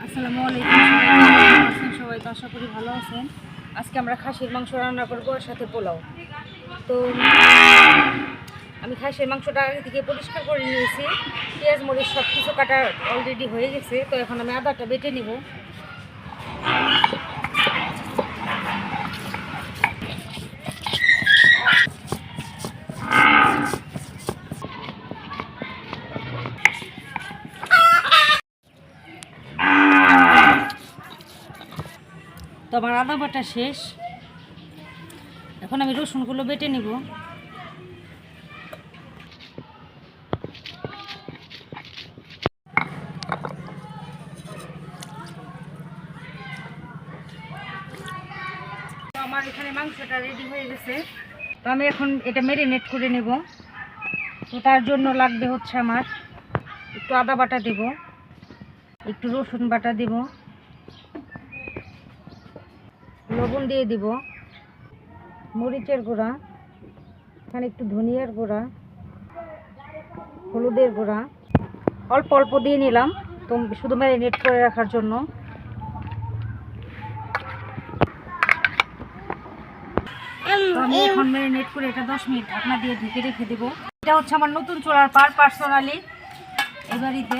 আসসালামু আলাইকুম, সবাই কেমন আছেন? সবাই তো আশা করি ভালো আছেন। আজকে আমরা খাসির মাংস রান্না করবো, আর সাথে পোলাও। তো আমি খাসির মাংসটা আগে থেকে পরিষ্কার করে নিয়েছি, পেঁয়াজ মরিচ সব কিছু কাটা অলরেডি হয়ে গেছে। তো এখন আমি আদাটা বেটে নিব। তো আমার আদা বাটা শেষ, এখন আমি রসুনগুলো বেটে নিব। তো আমার এখানে মাংসটা রেডি হয়ে গেছে। তো আমি এখন এটা ম্যারিনেট করে নেব। তো তার জন্য লাগবে হচ্ছে আমার একটু আদা বাটা দেব, একটু রসুন বাটা দেব, লবণ দিয়ে দিব, মরিচের গুঁড়া, এখানে একটু ধনিয়ার গুঁড়া, হলুদের গুঁড়া অল্প অল্প দিয়ে নিলাম, তো শুধু ম্যারিনেট করে রাখার জন্য। আমি এখন ম্যারিনেট করে এটা 10 মিনিট ঢাকনা দিয়ে ঢেকে রেখে দেবো। এটা হচ্ছে আমার নতুন চুলার পার্সোনালি এই বাড়িতে।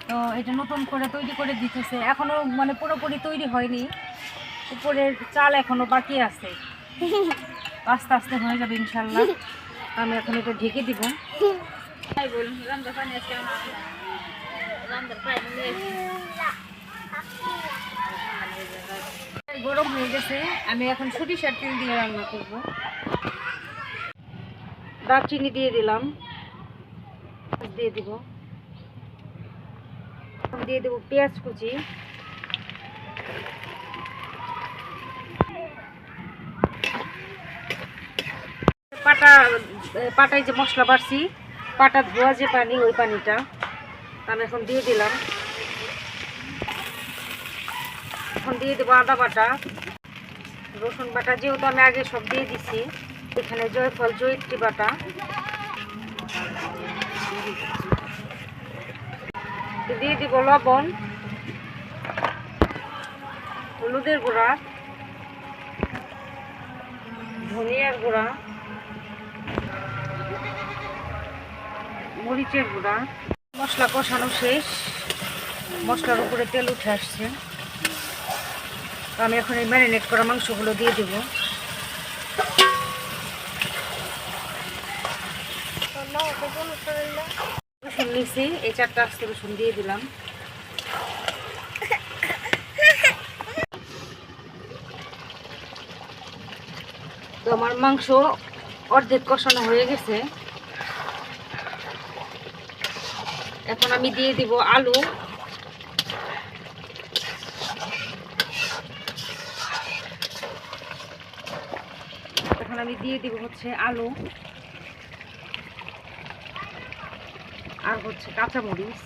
তো এটা নতুন করে তৈরি করে দিতেছে, এখনো মানে পুরোপুরি তৈরি হয়নি, উপরের চাল এখনো বাকি আছে, আস্তে আস্তে হয়ে যাবে ইনশাল্লাহ। আমি এখন এটা ঢেকে দিব। গরম হয়ে গেছে, আমি এখন সরিষার তেল দিয়ে রান্না করব। দারচিনি দিয়ে দিলাম, দিয়ে দিব, দিয়ে দেবো পেঁয়াজ কুচি, পাটায় যে মশলা বাড়ছি, পাটা ধোয়া যে পানি, ওই পানিটা আমি এখন দিয়ে দিলাম। এখন দিয়ে দেবো আদা বাটা, রসুন বাটা, যেহেতু আমি আগে সব দিয়ে দিছি। এখানে জয়ফল জয়িত্রী বাটা দিয়ে দিব, লবণ, হলুদের গুঁড়া, ধনিয়ার গুঁড়া, মরিচের গুঁড়া। মশলা কষানো শেষ, মশলার উপরে তেল উঠে আসছে। তো আমি এখন এই ম্যারিনেট করা মাংসগুলো দিয়ে দেবো। রসুন নিয়েছি, এই 4টা আস্তে রসুন দিয়ে দিলাম। তো আমার মাংস অর্ধেক কষানো হয়ে গেছে, এখন আমি দিয়ে দিব আলু। এখন আমি দিয়ে দিব হচ্ছে আলু আর হচ্ছে কাঁচামরিচ।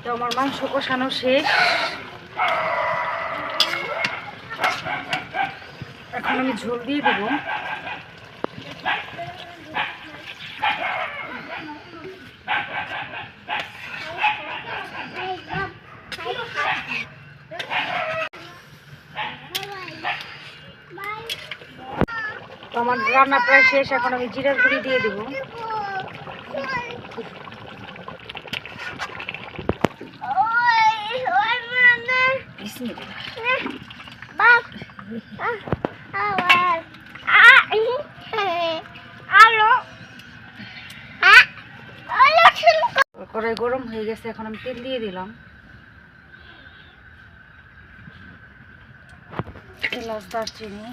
তো আমার মাংস কষানো শেষ, এখন আমি ঝোল দিয়ে দেব। তো আমার রান্না প্রায় শেষ, এখন আমি জিরার গুঁড়ি দিয়ে দেব। কড়াই গরম হয়ে গেছে, এখন আমি তেল দিয়ে দিলাম। এলাচ, দারচিনি,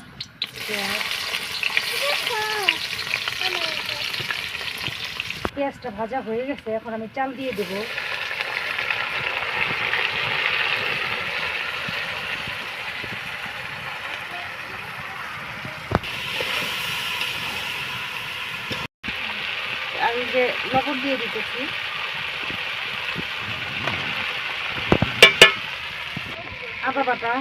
পেঁয়াজটা ভাজা হয়ে গেছে, এখন আমি চাল দিয়ে দেবো। যে লবণ দিয়ে দিতেছি। আদা বাটা,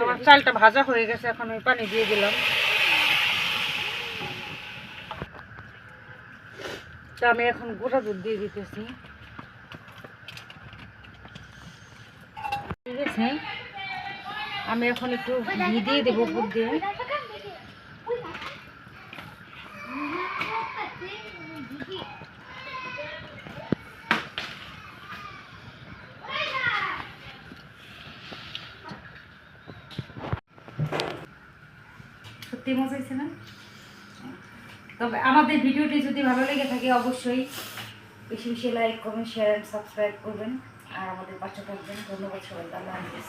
আমার চালটা ভাজা হয়ে গেছে, এখন আমি পানি দিয়ে দিলাম। তো আমি এখন গোটা দুধ দিয়ে দিতেছি। ঠিক আছে, আমি এখন একটু ঘি দিয়ে দেবো উপর দিয়ে। সত্যি মজা হয়েছে না? তবে আমাদের ভিডিওটি যদি ভালো লেগে থাকে অবশ্যই বেশি বেশি like, comment, share and subscribe করবেন আর আমাদের পাশে থাকবেন। ধন্যবাদ সবাইকে। আল্লাহ হাফেজ।